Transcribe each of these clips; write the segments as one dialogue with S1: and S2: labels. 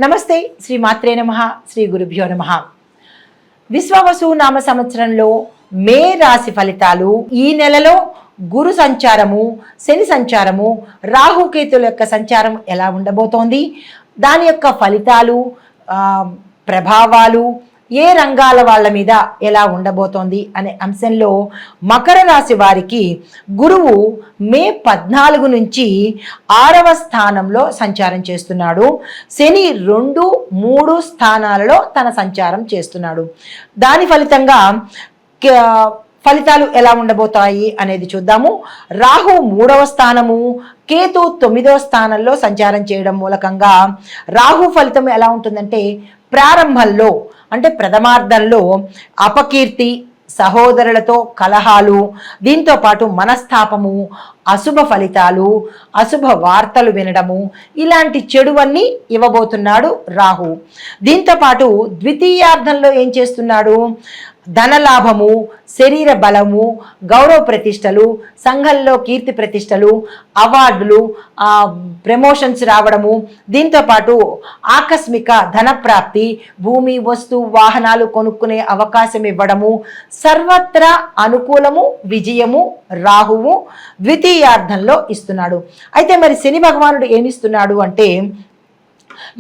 S1: నమస్తే. శ్రీ మాత్రే నమః. శ్రీ గురుభ్యో నమః. విశ్వావసు నామ సంవత్సరంలో మే రాశి ఫలితాలు ఈ నెలలో గురు సంచారము, శని సంచారము, రాహుకేతుల యొక్క సంచారం ఎలా ఉండబోతోంది, దాని యొక్క ఫలితాలు, ప్రభావాలు ఏ రంగాల వాళ్ళ మీద ఎలా ఉండబోతోంది అనే అంశంలో మకర రాశి వారికి గురువు మే 14 నుంచి 6వ స్థానంలో సంచారం చేస్తున్నాడు. శని 2, 3 స్థానాలలో తన సంచారం చేస్తున్నాడు. దాని ఫలితంగా ఫలితాలు ఎలా ఉండబోతాయి అనేది చూద్దాము. రాహు 3వ స్థానము, కేతు 9వ స్థానంలో సంచారం చేయడం మూలకంగా రాహు ఫలితం ఎలా ఉంటుందంటే, ప్రారంభంలో అంటే ప్రథమార్థంలో అపకీర్తి, సహోదరులతో కలహాలు, దీంతో పాటు మనస్తాపము, అశుభ ఫలితాలు, అశుభ వార్తలు వినడము, ఇలాంటి చెడువన్నీ ఇవ్వబోతున్నాడు రాహు. దీంతో పాటు ద్వితీయార్థంలో ఏం చేస్తున్నాడు, ధనలాభము, శరీర బలము, గౌరవ ప్రతిష్టలు, సంఘంలో కీర్తి ప్రతిష్టలు, అవార్డులు, ప్రమోషన్స్ రావడము, దీంతోపాటు ఆకస్మిక ధనప్రాప్తి, భూమి, వస్తు, వాహనాలు కొనుక్కునే అవకాశం ఇవ్వడము, సర్వత్రా అనుకూలము, విజయము రాహువు ద్వితీయార్థంలో ఇస్తున్నాడు. అయితే మరి శని భగవానుడు ఏమిస్తున్నాడు అంటే,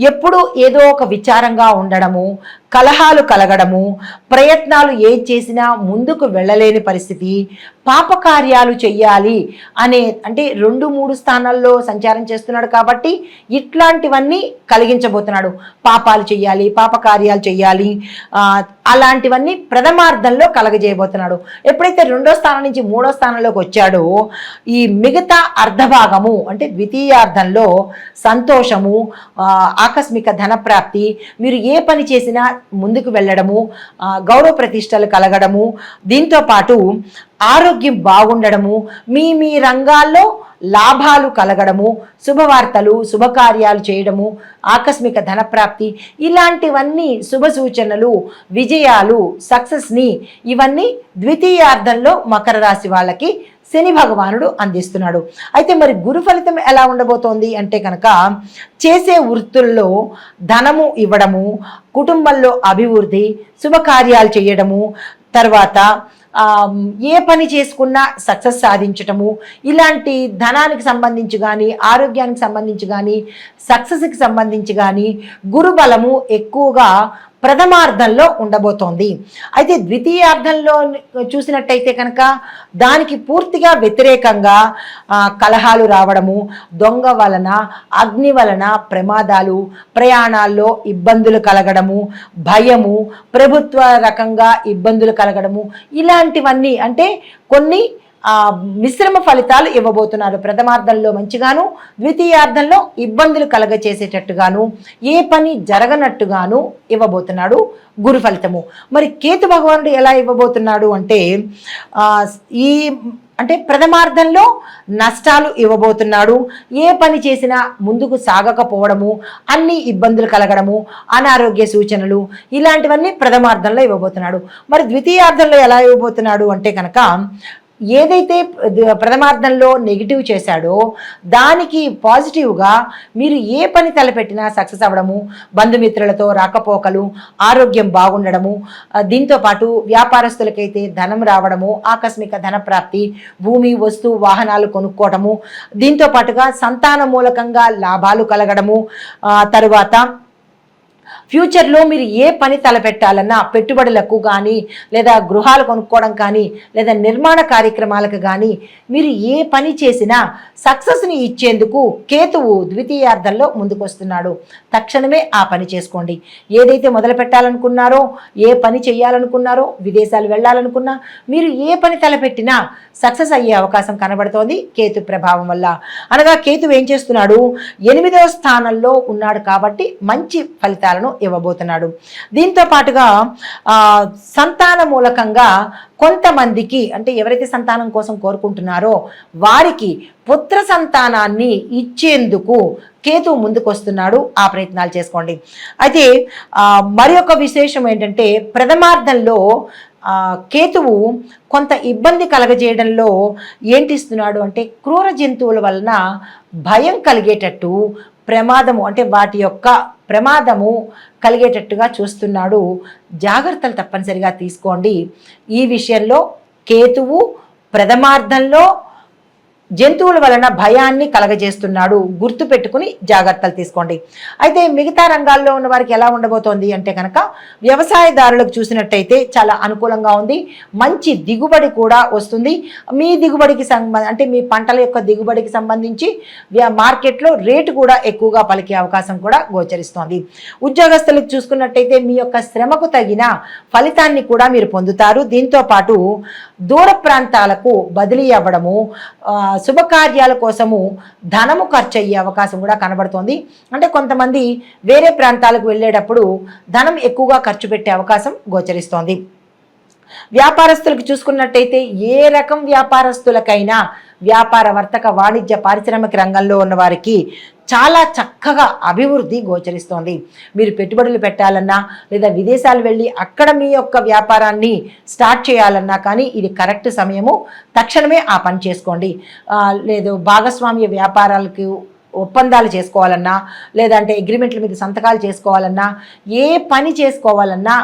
S1: ఎప్పుడు ఏదో ఒక విచారంగా ఉండడము, కలహాలు కలగడము, ప్రయత్నాలు ఏం చేసినా ముందుకు వెళ్ళలేని పరిస్థితి, పాపకార్యాలు చెయ్యాలి అంటే 2, 3 స్థానాల్లో సంచారం చేస్తున్నాడు కాబట్టి ఇట్లాంటివన్నీ కలిగించబోతున్నాడు. పాపాలు చెయ్యాలి, పాపకార్యాలు చెయ్యాలి, అలాంటివన్నీ ప్రథమార్థంలో కలగజేయబోతున్నాడు. ఎప్పుడైతే 2వ స్థానం నుంచి 3వ స్థానంలోకి వచ్చాడో, ఈ మిగతా అర్ధభాగము అంటే ద్వితీయార్థంలో సంతోషము, ఆకస్మిక ధనప్రాప్తి, మీరు ఏ పని చేసినా ముందుకు వెళ్ళడము, గౌరవ ప్రతిష్టలు కలగడము, దీంతో పాటు ఆరోగ్యం బాగుండడము, మీ రంగాల్లో లాభాలు కలగడము, శుభవార్తలు, శుభకార్యాలు చేయడము, ఆకస్మిక ధనప్రాప్తి, ఇలాంటివన్నీ శుభ సూచనలు, విజయాలు, సక్సెస్ని ఇవన్నీ ద్వితీయార్థంలో మకర రాశి వాళ్ళకి శని భగవానుడు అందిస్తున్నాడు. అయితే మరి గురు ఫలితం ఎలా ఉండబోతోంది అంటే కనుక, చేసే వృత్తుల్లో ధనము ఇవ్వడము, కుటుంబంలో అభివృద్ధి, శుభకార్యాలు చేయడము, తర్వాత ఏ పని చేసుకున్నా సక్సెస్ సాధించటము, ఇలాంటి ధనానికి సంబంధించి కానీ, ఆరోగ్యానికి సంబంధించి కానీ, సక్సెస్కి సంబంధించి కానీ గురుబలము ఎక్కువగా ప్రథమార్థంలో ఉండబోతోంది. అయితే ద్వితీయార్థంలో చూసినట్టయితే కనుక దానికి పూర్తిగా వ్యతిరేకంగా కలహాలు రావడము, దొంగ వలన, అగ్ని వలన ప్రమాదాలు, ప్రయాణాల్లో ఇబ్బందులు కలగడము, భయము, ప్రభుత్వ రకంగా ఇబ్బందులు కలగడము, ఇలాంటివన్నీ అంటే కొన్ని మిశ్రమ ఫలితాలు ఇవ్వబోతున్నారు. ప్రథమార్థంలో మంచిగాను, ద్వితీయార్థంలో ఇబ్బందులు కలగచేసేటట్టుగాను, ఏ పని జరగనట్టుగాను ఇవ్వబోతున్నాడు గురు ఫలితము. మరి కేతు భగవానుడు ఎలా ఇవ్వబోతున్నాడు అంటే, అంటే ప్రథమార్థంలో నష్టాలు ఇవ్వబోతున్నాడు. ఏ పని చేసినా ముందుకు సాగకపోవడము, అన్ని ఇబ్బందులు కలగడము, అనారోగ్య సూచనలు, ఇలాంటివన్నీ ప్రథమార్థంలో ఇవ్వబోతున్నాడు. మరి ద్వితీయార్థంలో ఎలా ఇవ్వబోతున్నాడు అంటే కనుక, ఏదైతే ప్రథమార్థంలో నెగిటివ్ చేశాడో దానికి పాజిటివ్గా మీరు ఏ పని తలపెట్టినా సక్సెస్ అవ్వడము, బంధుమిత్రులతో రాకపోకలు, ఆరోగ్యం బాగుండడము, దీంతోపాటు వ్యాపారస్తులకైతే ధనం రావడము, ఆకస్మిక ధనప్రాప్తి, భూమి, వస్తు, వాహనాలు కొనుక్కోవడము, దీంతోపాటుగా సంతాన మూలకంగా లాభాలు కలగడము, తరువాత ఫ్యూచర్లో మీరు ఏ పని తలపెట్టాలన్నా, పెట్టుబడులకు కానీ, లేదా గృహాలు కొనుక్కోవడం కానీ, లేదా నిర్మాణ కార్యక్రమాలకు కానీ, మీరు ఏ పని చేసినా సక్సెస్ని ఇచ్చేందుకు కేతువు ద్వితీయార్థంలో ముందుకు వస్తున్నాడు. తక్షణమే ఆ పని చేసుకోండి. ఏదైతే మొదలు పెట్టాలనుకున్నారో, ఏ పని చేయాలనుకున్నారో, విదేశాలు వెళ్ళాలనుకున్నా, మీరు ఏ పని తలపెట్టినా సక్సెస్ అయ్యే అవకాశం కనబడుతోంది కేతు ప్రభావం వల్ల. అనగా కేతువు ఏం చేస్తున్నాడు, 8వ స్థానంలో ఉన్నాడు కాబట్టి మంచి ఫలితాలను ఇవ్వబోతున్నాడు. దీంతో పాటుగా సంతాన మూలకంగా కొంతమందికి, అంటే ఎవరైతే సంతానం కోసం కోరుకుంటున్నారో వారికి పుత్ర సంతానాన్ని ఇచ్చేందుకు కేతువు ముందుకు వస్తున్నాడు. ఆ ప్రయత్నాలు చేసుకోండి. అయితే మరి ఒక విశేషం ఏంటంటే, ప్రథమార్థంలో కేతువు కొంత ఇబ్బంది కలగజేయడంలో ఏంటిస్తున్నాడు అంటే, క్రూర జంతువుల వలన భయం కలిగేటట్టు, ప్రమాదము అంటే వాటి యొక్క ప్రమాదము కలిగేటట్టుగా చూస్తున్నాడు. జాగ్రత్తలు తప్పనిసరిగా తీసుకోండి. ఈ విషయంలో కేతువు ప్రథమార్థంలో జంతువుల వలన భయాన్ని కలగజేస్తున్నాడు. గుర్తు పెట్టుకుని జాగ్రత్తలు తీసుకోండి. అయితే మిగతా రంగాల్లో ఉన్న వారికి ఎలా ఉండబోతోంది అంటే కనుక వ్యవసాయదారులకు చూసినట్టయితే చాలా అనుకూలంగా ఉంది. మంచి దిగుబడి కూడా వస్తుంది. మీ దిగుబడికి అంటే మీ పంటల యొక్క దిగుబడికి సంబంధించి మార్కెట్లో రేటు కూడా ఎక్కువగా పలికే అవకాశం కూడా గోచరిస్తోంది. ఉద్యోగస్తులకు చూసుకున్నట్టయితే మీ యొక్క శ్రమకు తగిన ఫలితాన్ని కూడా మీరు పొందుతారు. దీంతో పాటు దూర ప్రాంతాలకు బదిలీ అవ్వడము, శుభకార్యాల కోసము ధనము ఖర్చు అయ్యే అవకాశం కూడా కనబడుతోంది. అంటే కొంతమంది వేరే ప్రాంతాలకు వెళ్ళేటప్పుడు ధనం ఎక్కువగా ఖర్చు పెట్టే అవకాశం గోచరిస్తోంది. వ్యాపారస్తులకు చూసుకున్నట్టయితే ఏ రకం వ్యాపారస్తులకైనా వ్యాపార వర్తక వాణిజ్య పారిశ్రామిక రంగంలో ఉన్న వారికి చాలా చక్కగా అభివృద్ధి గోచరిస్తోంది. మీరు పెట్టుబడులు పెట్టాలన్నా లేదా విదేశాలు వెళ్ళి అక్కడ మీ యొక్క వ్యాపారాన్ని స్టార్ట్ చేయాలన్నా కానీ ఇది కరెక్ట్ సమయము. తక్షణమే ఆ పని చేసుకోండి. లేదు భాగస్వామ్య వ్యాపారాలకు ఒప్పందాలు చేసుకోవాలన్నా లేదంటే అగ్రిమెంట్ల మీద సంతకాలు చేసుకోవాలన్నా ఏ పని చేసుకోవాలన్నా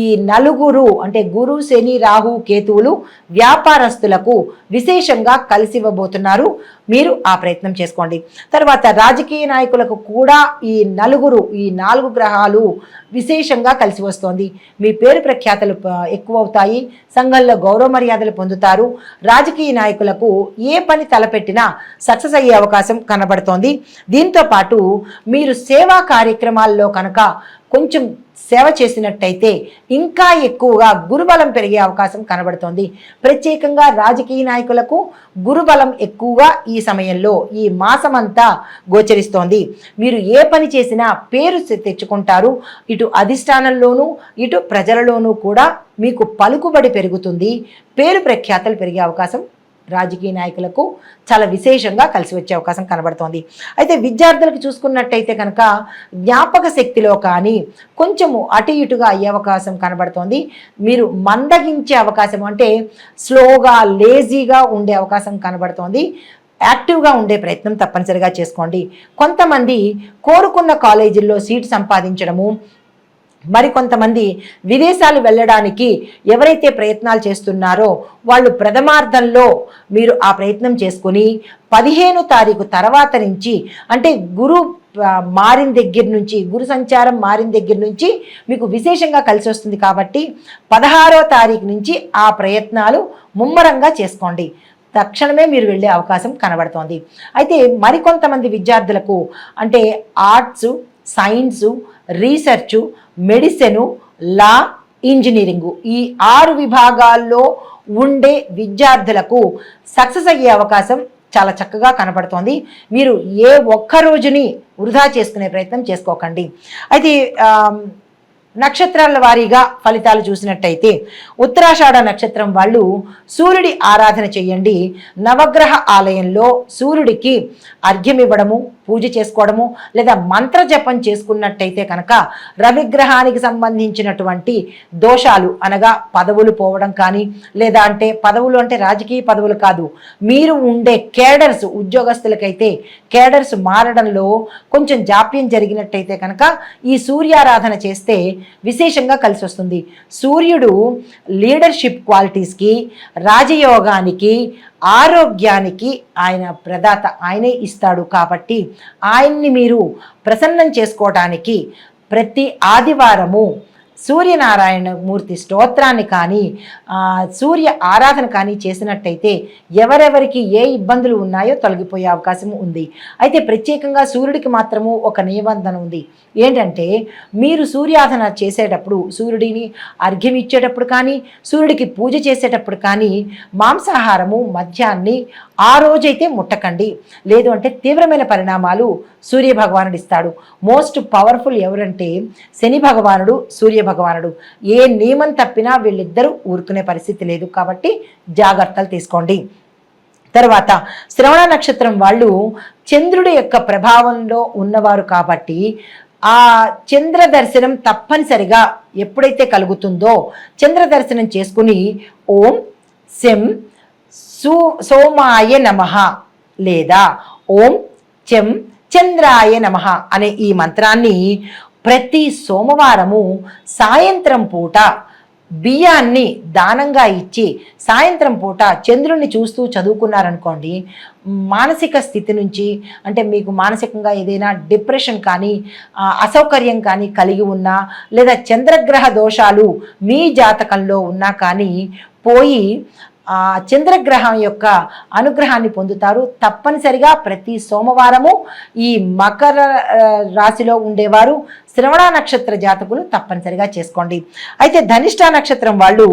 S1: ఈ నలుగురు అంటే గురు, శని, రాహు, కేతువులు వ్యాపారస్తులకు విశేషంగా కలిసి ఇవ్వబోతున్నారు. మీరు ఆ ప్రయత్నం చేసుకోండి. తర్వాత రాజకీయ నాయకులకు కూడా ఈ నలుగురు, ఈ 4 గ్రహాలు విశేషంగా కలిసి వస్తోంది. మీ పేరు ప్రఖ్యాతలు ఎక్కువ అవుతాయి. సంఘంలో గౌరవ మర్యాదలు పొందుతారు. రాజకీయ నాయకులకు ఏ పని తలపెట్టినా సక్సెస్ అయ్యే అవకాశం కనబడుతోంది. దీంతో పాటు మీరు సేవా కార్యక్రమాల్లో కనుక కొంచెం సేవ చేసినట్టయితే ఇంకా ఎక్కువగా గురుబలం పెరిగే అవకాశం కనబడుతోంది. ప్రత్యేకంగా రాజకీయ నాయకులకు గురుబలం ఎక్కువగా ఈ సమయంలో ఈ మాసమంతా గోచరిస్తోంది. మీరు ఏ పని చేసినా పేరు తెచ్చుకుంటారు. ఇటు అధిష్టానంలోనూ ఇటు ప్రజలలోనూ కూడా మీకు పలుకుబడి పెరుగుతుంది. పేరు ప్రఖ్యాతలు పెరిగే అవకాశం రాజకీయ నాయకులకు చాలా విశేషంగా కలిసి వచ్చే అవకాశం కనబడుతోంది. అయితే విద్యార్థులకు చూసుకున్నట్టయితే కనుక జ్ఞాపక శక్తిలో కానీ కొంచెము అటు ఇటుగా అయ్యే అవకాశం కనబడుతోంది. మీరు మందగించే అవకాశం అంటే స్లోగా లేజీగా ఉండే అవకాశం కనబడుతోంది. యాక్టివ్గా ఉండే ప్రయత్నం తప్పనిసరిగా చేసుకోండి. కొంతమంది కోరుకున్న కాలేజీల్లో సీటు సంపాదించడము, మరికొంతమంది విదేశాలు వెళ్ళడానికి ఎవరైతే ప్రయత్నాలు చేస్తున్నారో వాళ్ళు ప్రథమార్థంలో మీరు ఆ ప్రయత్నం చేసుకుని 15వ తారీఖు తర్వాత నుంచి అంటే గురు మారిన దగ్గర నుంచి, గురు సంచారం మారిన దగ్గర నుంచి మీకు విశేషంగా కలిసి వస్తుంది. కాబట్టి 16వ తారీఖు నుంచి ఆ ప్రయత్నాలు ముమ్మరంగా చేసుకోండి. తక్షణమే మీరు వెళ్ళే అవకాశం కనబడుతోంది. అయితే మరికొంతమంది విద్యార్థులకు అంటే ఆర్ట్స్, సైన్సు, రీసెర్చు, మెడిసిను, లా, ఇంజనీరింగు ఈ 6 విభాగాల్లో ఉండే విద్యార్థులకు సక్సెస్ అయ్యే అవకాశం చాలా చక్కగా కనపడుతోంది. మీరు ఏ ఒక్క రోజుని వృధా చేసుకునే ప్రయత్నం చేసుకోకండి. అయితే నక్షత్రాల వారీగా ఫలితాలు చూసినట్టయితే ఉత్తరాషాఢ నక్షత్రం వాళ్ళు సూర్యుడి ఆరాధన చేయండి. నవగ్రహ ఆలయంలో సూర్యుడికి అర్ఘ్యం ఇవ్వడము, పూజ చేసుకోవడము లేదా మంత్ర జపం చేసుకున్నట్టయితే కనుక రవిగ్రహానికి సంబంధించినటువంటి దోషాలు అనగా పదవులు పోవడం కానీ లేదా అంటే పదవులు అంటే రాజకీయ పదవులు కాదు, మీరు ఉండే కేడర్స్ ఉద్యోగస్తులకైతే కేడర్స్ మారడంలో కొంచెం జాప్యం జరిగినట్టయితే కనుక ఈ సూర్యారాధన చేస్తే విశేషంగా కలిసి వస్తుంది. సూర్యుడు లీడర్షిప్ క్వాలిటీస్కి, రాజయోగానికి, ఆరోగ్యానికి ఆయన ప్రదాత, ఆయనే ఇస్తాడు. కాబట్టి ఆయన్ని మీరు ప్రసన్నం చేసుకోవటానికి ప్రతి ఆదివారము సూర్యనారాయణ మూర్తి స్తోత్రాన్ని కానీ సూర్య ఆరాధన కానీ చేసినట్టయితే ఎవరెవరికి ఏ ఇబ్బందులు ఉన్నాయో తొలగిపోయే అవకాశం ఉంది. అయితే ప్రత్యేకంగా సూర్యుడికి మాత్రము ఒక నిబంధన ఉంది. ఏంటంటే మీరు సూర్యారాధన చేసేటప్పుడు, సూర్యుడిని అర్ఘ్యం ఇచ్చేటప్పుడు కానీ సూర్యుడికి పూజ చేసేటప్పుడు కానీ మాంసాహారము మద్యాన్ని ఆ రోజైతే ముట్టకండి. లేదు అంటే తీవ్రమైన పరిణామాలు సూర్య భగవానుడు ఇస్తాడు. మోస్ట్ పవర్ఫుల్ ఎవరంటే శని భగవానుడు, సూర్య భగవానుడు. ఏ నియమం తప్పినా వీళ్ళిద్దరూ ఊరుకునే పరిస్థితి లేదు. కాబట్టి జాగ్రత్తలు తీసుకోండి. తర్వాత శ్రవణ నక్షత్రం వాళ్ళు చంద్రుడి యొక్క ప్రభావంలో ఉన్నవారు కాబట్టి ఆ చంద్ర దర్శనం తప్పనిసరిగా ఎప్పుడైతే కలుగుతుందో చంద్ర దర్శనం చేసుకుని ఓం శం సోమాయ నమః లేదా ఓం చెం చంద్రాయ నమః అనే ఈ మంత్రాన్ని ప్రతి సోమవారము సాయంత్రం పూట బియ్యాన్ని దానంగా ఇచ్చి సాయంత్రం పూట చంద్రుణ్ణి చూస్తూ చదువుకున్నారనుకోండి, మానసిక స్థితి నుంచి, అంటే మీకు మానసికంగా ఏదైనా డిప్రెషన్ కానీ అసౌకర్యం కానీ కలిగి ఉన్నా, లేదా చంద్రగ్రహ దోషాలు మీ జాతకంలో ఉన్నా కానీ పోయి చంద్రగ్రహం యొక్క అనుగ్రహాన్ని పొందుతారు. తప్పనిసరిగా ప్రతి సోమవారము ఈ మకర రాశిలో ఉండేవారు శ్రవణ నక్షత్ర జాతకులు తప్పనిసరిగా చేసుకోండి. అయితే ధనిష్ట నక్షత్రం వాళ్ళు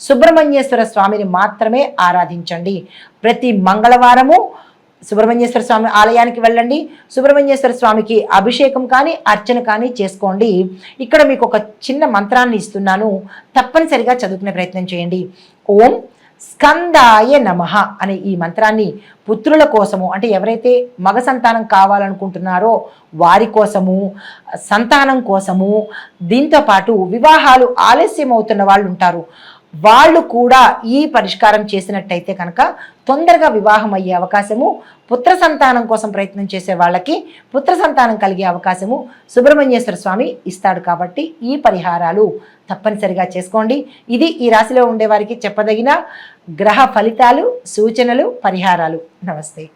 S1: సుబ్రహ్మణ్యేశ్వర స్వామిని మాత్రమే ఆరాధించండి. ప్రతి మంగళవారము సుబ్రహ్మణ్యేశ్వర స్వామి ఆలయానికి వెళ్ళండి. సుబ్రహ్మణ్యేశ్వర స్వామికి అభిషేకం కానీ అర్చన కానీ చేసుకోండి. ఇక్కడ మీకు ఒక చిన్న మంత్రాన్ని ఇస్తున్నాను, తప్పనిసరిగా చదువుకునే ప్రయత్నం చేయండి. ఓం స్కందాయ నమః అనే ఈ మంత్రాన్ని పుత్రుల కోసము, అంటే ఎవరైతే మగ సంతానం కావాలనుకుంటున్నారో వారి కోసము, సంతానం కోసము, దీంతోపాటు వివాహాలు ఆలస్యం అవుతున్న వాళ్ళు ఉంటారు, వాళ్ళు కూడా ఈ పరిష్కారం చేసినట్టయితే కనుక తొందరగా వివాహం అయ్యే అవకాశము, పుత్ర సంతానం కోసం ప్రయత్నం చేసే వాళ్ళకి పుత్ర సంతానం కలిగే అవకాశము సుబ్రహ్మణ్యేశ్వర స్వామి ఇస్తాడు. కాబట్టి ఈ పరిహారాలు తప్పనిసరిగా చేసుకోండి. ఇది ఈ రాశిలో ఉండే వారికి చెప్పదగిన గ్రహ ఫలితాలు, సూచనలు, పరిహారాలు. నమస్తే.